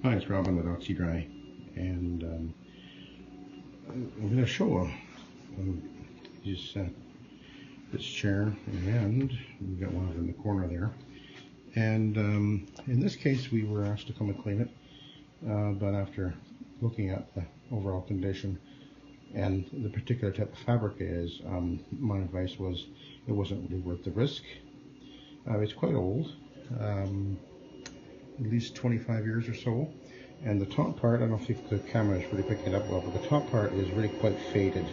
Hi, it's Robin with Oxy-Dry, and I'm going to show this chair, and we've got one in the corner there. And in this case, we were asked to come and clean it, but after looking at the overall condition and the particular type of fabric it is, my advice was it wasn't really worth the risk. It's quite old. At least 25 years or so, and the top part, I don't know if the camera is really picking it up well, but the top part is really quite faded.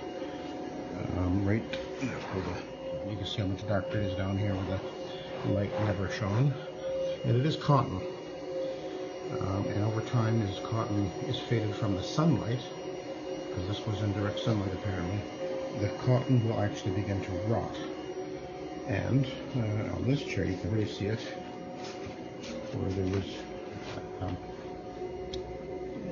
Right where you can see how much darker it is down here where the light never shone, and it is cotton, and over time as cotton is faded from the sunlight, because this was in direct sunlight apparently, the cotton will actually begin to rot. And on this chair you can really see it, where there was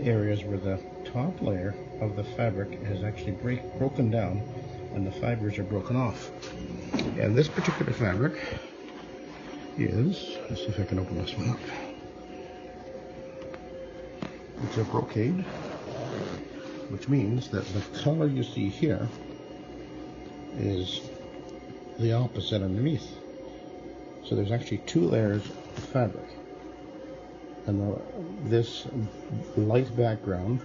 areas where the top layer of the fabric has actually broken down and the fibers are broken off. And this particular fabric is, let's see if I can open this one up. It's a brocade, which means that the color you see here is the opposite underneath. So there's actually two layers of fabric. And this light background,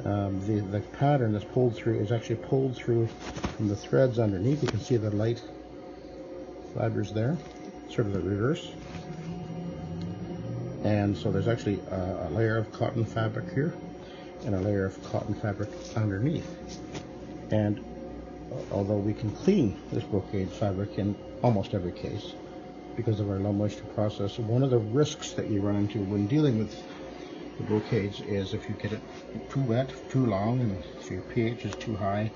the pattern that's pulled through is actually pulled through from the threads underneath. You can see the light fibers there, sort of the reverse. And so there's actually a layer of cotton fabric here and a layer of cotton fabric underneath. And although we can clean this brocade fabric in almost every case, because of our low moisture process, one of the risks that you run into when dealing with the brocades is if you get it too wet, too long, and if your pH is too high,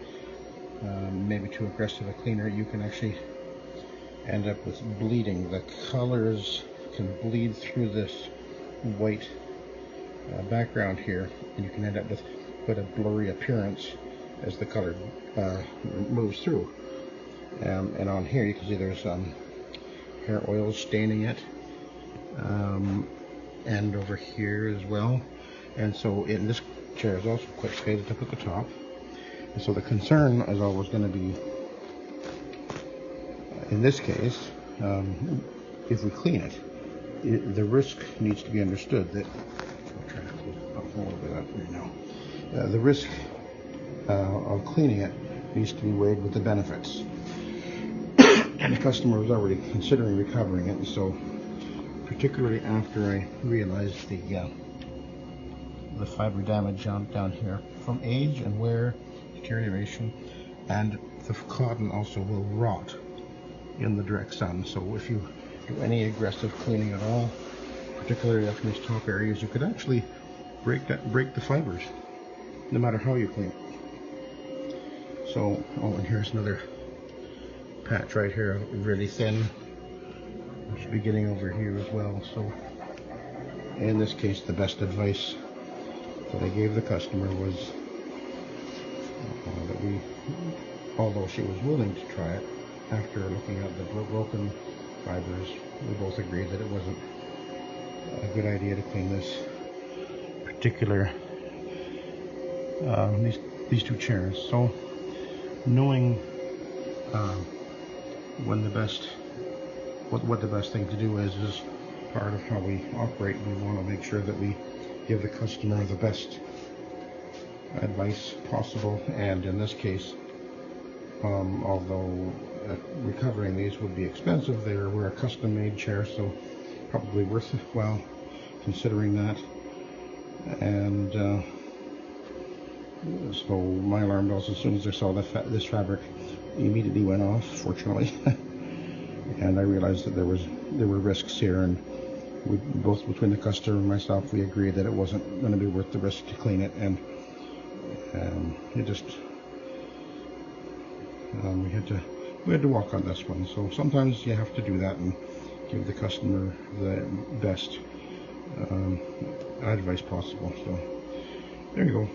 maybe too aggressive a cleaner, you can actually end up with bleeding. The colors can bleed through this white background here, and you can end up with quite a blurry appearance as the color moves through. And on here you can see there's hair oil staining it, and over here as well. And so in this chair is also quite faded up at the top. And so the concern is always going to be, in this case, if we clean it, the risk needs to be understood that, I'll try to pull a little bit up right now. The risk of cleaning it needs to be weighed with the benefits. And the customer was already considering recovering it, and so particularly after I realized the fiber damage down here from age and wear, deterioration, and the cotton also will rot in the direct sun. So if you do any aggressive cleaning at all, particularly up in these top areas, you could actually break the fibers, no matter how you clean it. So, oh, and here's another patch right here, really thin. It should be getting over here as well. So in this case, the best advice that I gave the customer was that we, although she was willing to try it, after looking at the broken fibers, we both agreed that it wasn't a good idea to clean this particular these two chairs. So knowing when the best, what the best thing to do is part of how we operate. We want to make sure that we give the customer the best advice possible, and in this case, although recovering these would be expensive, we're a custom-made chair, so probably worthwhile considering that. And so my alarm bells, as soon as I saw this fabric, immediately went off, fortunately. And I realized that there were risks here, and we both, between the customer and myself, we agreed that it wasn't going to be worth the risk to clean it, and it just we had to walk on this one. So sometimes you have to do that and give the customer the best advice possible. So there you go.